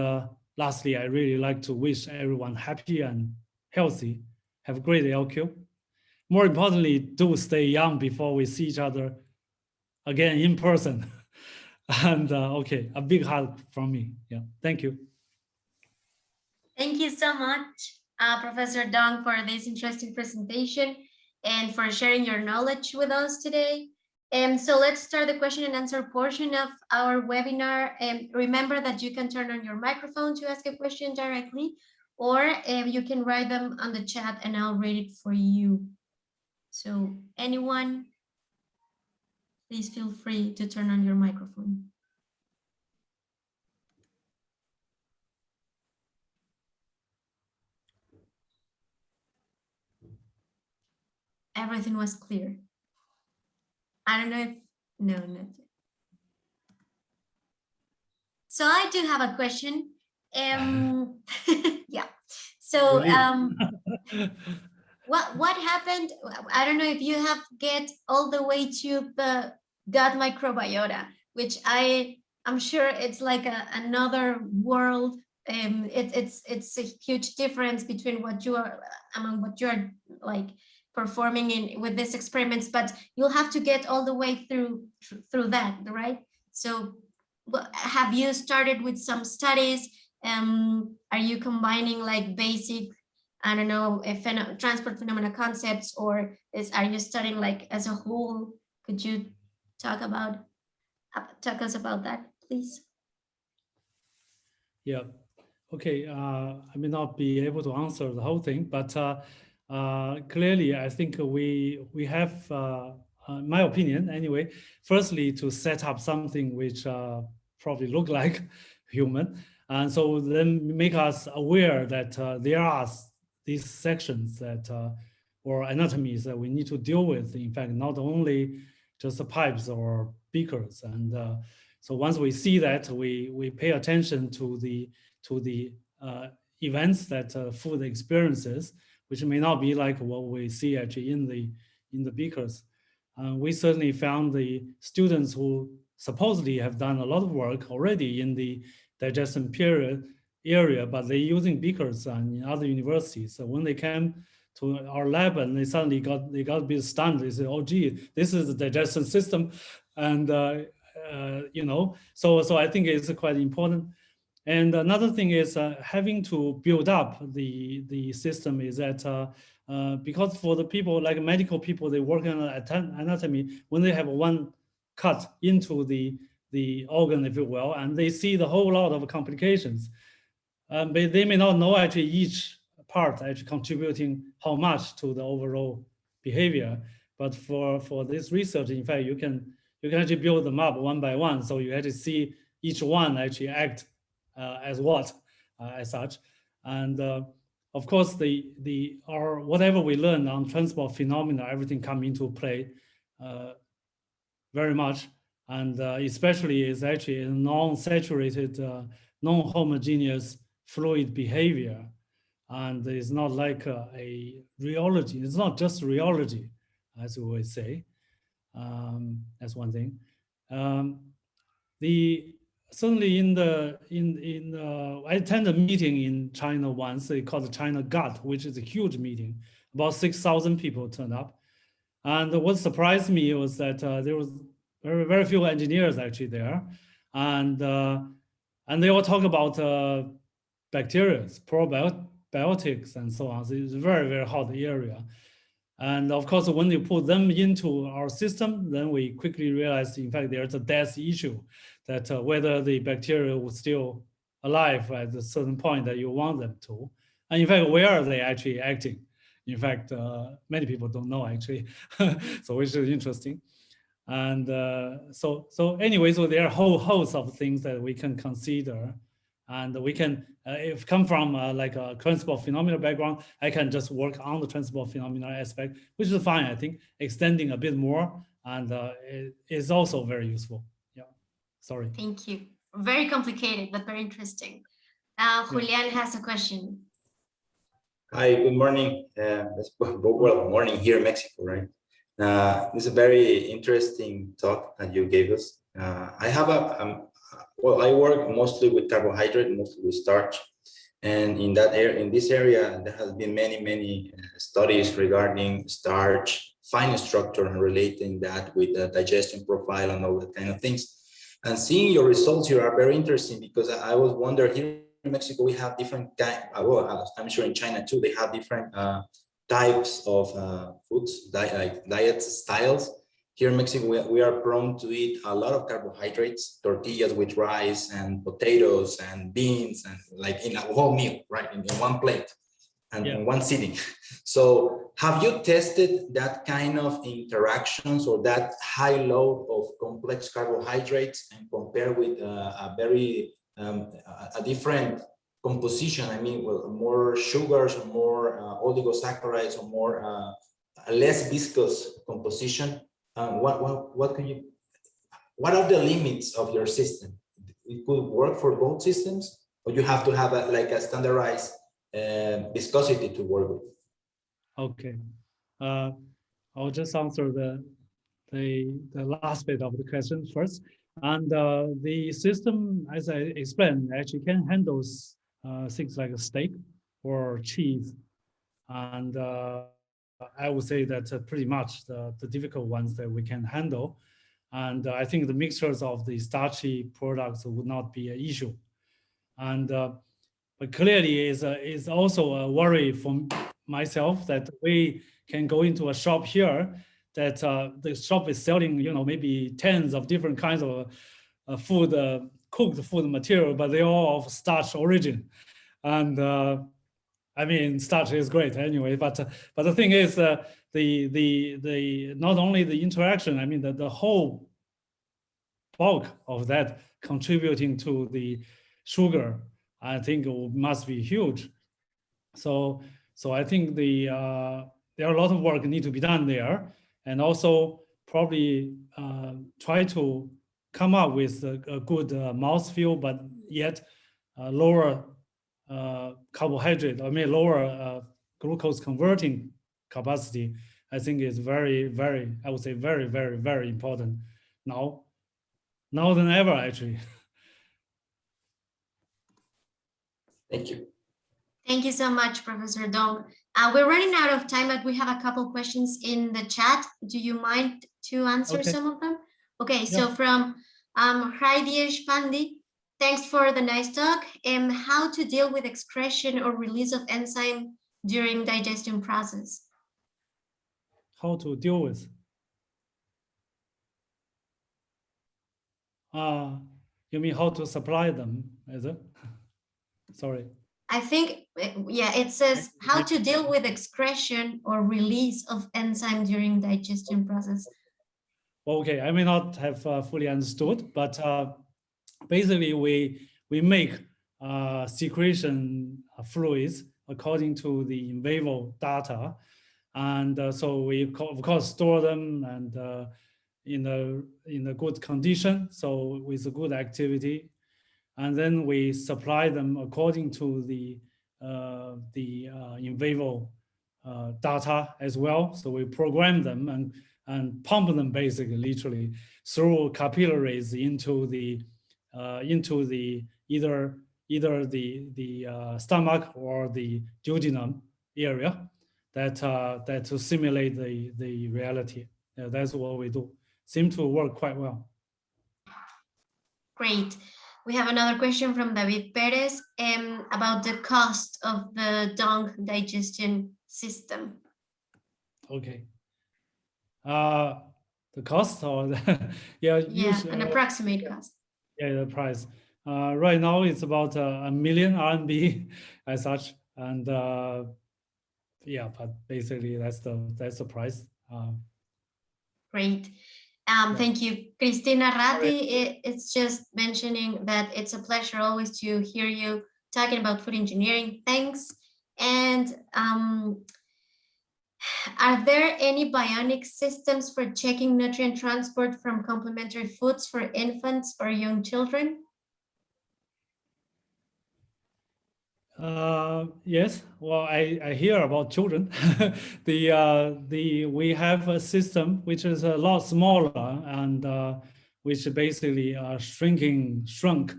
lastly, I really like to wish everyone happy and healthy. Have a great LQ. More importantly, do stay young before we see each other again in person. And okay, a big hug from me. Yeah, thank you. Thank you so much, Professor Dong, for this interesting presentation and for sharing your knowledge with us today. And so let's start the question and answer portion of our webinar. And remember that you can turn on your microphone to ask a question directly, or you can write them on the chat and I'll read it for you. So anyone, please feel free to turn on your microphone. Everything was clear. I don't know if, no, not yet. So I do have a question. Yeah. So what happened? I don't know if you have get all the way to the gut microbiota, which I'm sure it's like another world. It's a huge difference between what you are like performing in with these experiments, but you'll have to get all the way through that, right? So have you started with some studies? Are you combining like basic, I don't know, transport phenomena concepts, or are you studying like as a whole? Could you talk us about that, please? Yeah. Okay. I may not be able to answer the whole thing, but clearly, I think we have, in my opinion, anyway. Firstly, to set up something which probably look like human, and so then make us aware that there are these sections that or anatomies that we need to deal with. In fact, not only just the pipes or beakers, and so once we see that, we pay attention to the events that food experiences, which may not be like what we see actually in the beakers. We certainly found the students who supposedly have done a lot of work already in the digestion period area, but they're using beakers in other universities. So when they came to our lab and they suddenly got a bit stunned. They said, "Oh, gee, this is the digestion system," and you know, so I think it's quite important. And another thing is having to build up the system is that because for the people like medical people, they work on anatomy, when they have one cut into the organ, if you will, and they see the whole lot of complications, they may not know actually each part actually contributing how much to the overall behavior. But for this research, in fact, you can actually build them up one by one, so you actually see each one actually act as what, as such. And of course, whatever we learn on transport phenomena, everything come into play very much. And especially is actually a non-saturated, non-homogeneous fluid behavior. And it's not like a rheology. It's not just rheology, as we would say. That's one thing. Certainly I attended a meeting in China once. They called the China Gut, which is a huge meeting. About 6,000 people turned up. And what surprised me was that there was very few engineers actually there. And they all talk about bacteria, probiotics, and so on. So it's a very hot area. And of course, when you put them into our system, then we quickly realized, in fact, there's a death issue, that whether the bacteria was still alive at a certain point that you want them to. And in fact, where are they actually acting? In fact, many people don't know actually, so which is interesting. And so anyway, so there are a whole host of things that we can consider. And we can, if come from like a transport phenomena background, I can just work on the transport phenomena aspect, which is fine. I think extending a bit more, and it is also very useful. Yeah, sorry. Thank you. Very complicated, but very interesting. Julian has a question. Hi, good morning. Well, morning here in Mexico, right? This is a very interesting talk that you gave us. I have well, I work mostly with carbohydrate, mostly with starch. And in that area, in this area, there has been many studies regarding starch, fine structure, and relating that with the digestion profile and all that kind of things. And seeing your results here are very interesting, because I was wondering, here in Mexico, we have different well, I'm sure in China too, they have different types of foods, like diet styles. Here in Mexico, we are prone to eat a lot of carbohydrates, tortillas with rice and potatoes and beans, and like in a whole meal, right, in one plate and in one sitting. So have you tested that kind of interactions or that high load of complex carbohydrates and compare with a very a different composition? I mean, well, more sugars or more oligosaccharides or more less viscous composition. What are the limits of your system? It could work for both systems, or you have to have like a standardized viscosity to work with? Okay, I'll just answer the last bit of the question first. And the system, as I explained, actually can handle things like a steak or cheese. And I would say that's pretty much the difficult ones that we can handle. And I think the mixtures of the starchy products would not be an issue. And but clearly is also a worry for myself that we can go into a shop here that the shop is selling, maybe tens of different kinds of food, cooked food material, but they're all of starch origin. And I mean, starch is great anyway, but the thing is, the not only the interaction, I mean, the whole bulk of that contributing to the sugar, I think must be huge. So I think there are a lot of work need to be done there, and also probably try to come up with a good mouthfeel, but yet lower carbohydrate, lower glucose converting capacity. I think is very, I would say very, very important now than ever, actually. Thank you. Thank you so much, Professor Dong. We're running out of time, but we have a couple questions in the chat. Do you mind to answer some of them? Okay, so from Hridesh Pandi, thanks for the nice talk. How to deal with excretion or release of enzyme during digestion process? How to deal with? You mean how to supply them, is it? Sorry. I think, yeah, it says how to deal with excretion or release of enzyme during digestion process. Okay, I may not have fully understood, but basically we make secretion fluids according to the in vivo data, and so we of course store them and in a good condition, so with a good activity. And then we supply them according to the in vivo data as well. So we program them and pump them basically, literally, through capillaries into the either the stomach or the duodenum area that to simulate the reality. That's what we do. Seem to work quite well. Great. We have another question from David Perez about the cost of the Dong digestion system. Okay. The cost or an approximate cost. Yeah, the price. Right now it's about 1 million RMB as such, and yeah, but basically that's the price. Great. Thank you, Cristina Ratti. It's just mentioning that it's a pleasure always to hear you talking about food engineering. Thanks. And are there any bionic systems for checking nutrient transport from complementary foods for infants or young children? Yes, well, I hear about children. We have a system which is a lot smaller and which basically a shrunk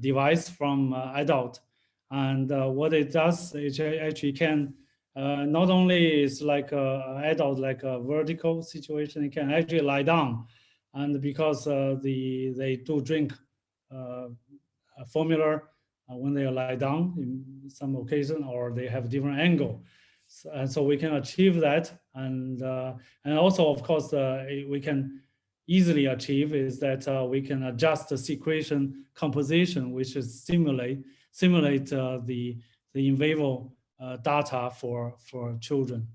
device from adult. And what it does, it actually can not only is like a adult, like a vertical situation, it can actually lie down. And because they do drink a formula when they lie down in some occasion, or they have different angle. And so we can achieve that. And also, of course, we can easily achieve is that we can adjust the secretion composition, which is simulate the in vivo data for children.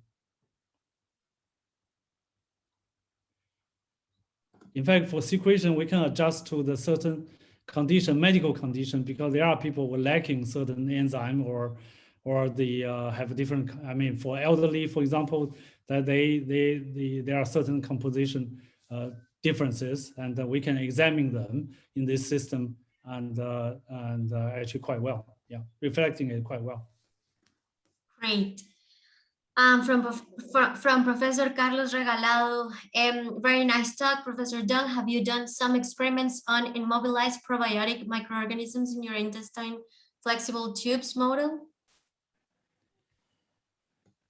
In fact, for secretion, we can adjust to the certain condition, medical condition, because there are people who are lacking certain enzyme or they have different. I mean, for elderly, for example, that there are certain composition differences, and we can examine them in this system and actually quite well. Yeah, reflecting it quite well. Great. From Professor Carlos Regalado, very nice talk, Professor Dung. Have you done some experiments on immobilized probiotic microorganisms in your intestine flexible tubes model?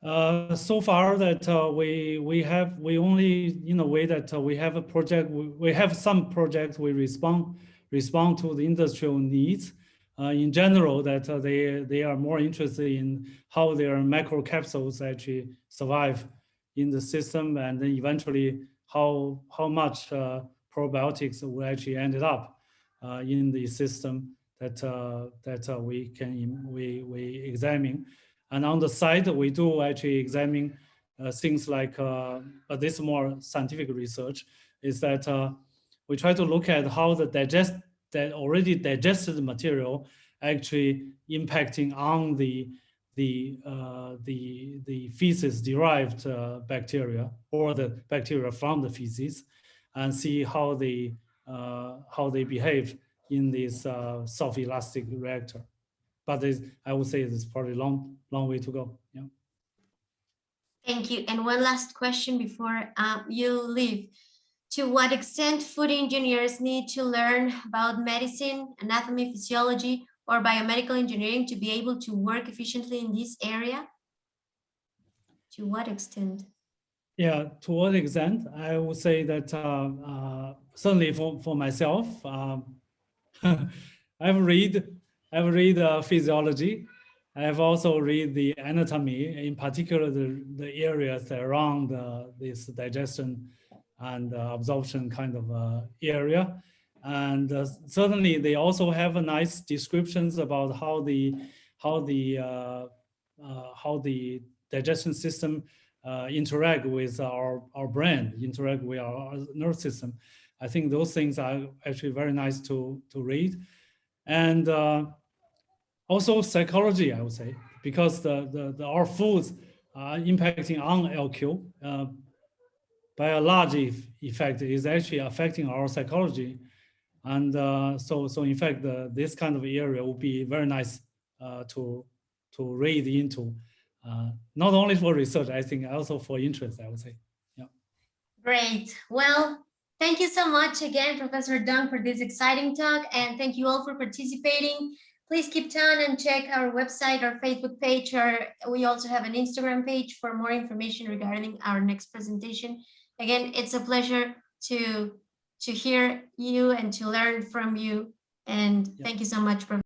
So far that we only in a way that we have a project. We have some projects we respond to the industrial needs. In general, that they are more interested in how their macrocapsules actually survive in the system, and then eventually how much probiotics will actually ended up in the system that we examine. And on the side, we do actually examine things like, but this more scientific research, is that we try to look at how that already digested material actually impacting on the feces derived bacteria or the bacteria from the feces, and see how they behave in this soft elastic reactor. But I would say it's probably long way to go. Yeah. Thank you. And one last question before you leave. To what extent food engineers need to learn about medicine, anatomy, physiology, or biomedical engineering to be able to work efficiently in this area? To what extent? Yeah, to what extent? I would say that certainly for myself, I've read physiology. I have also read the anatomy, in particular the areas around this digestion and absorption kind of area. And certainly they also have a nice descriptions about how the digestion system interact with our brain, interact with our nerve system. I think those things are actually very nice to read. And also psychology, I would say, because our foods are impacting on LQ by a large effect is actually affecting our psychology. And so in fact, this kind of area would be very nice to read into, not only for research, I think also for interest, I would say. Yeah. Great. Well, thank you so much again, Professor Dung, for this exciting talk, and thank you all for participating. Please keep tuned and check our website, our Facebook page, or we also have an Instagram page for more information regarding our next presentation. Again, it's a pleasure to hear you and to learn from you. And thank you so much, Professor.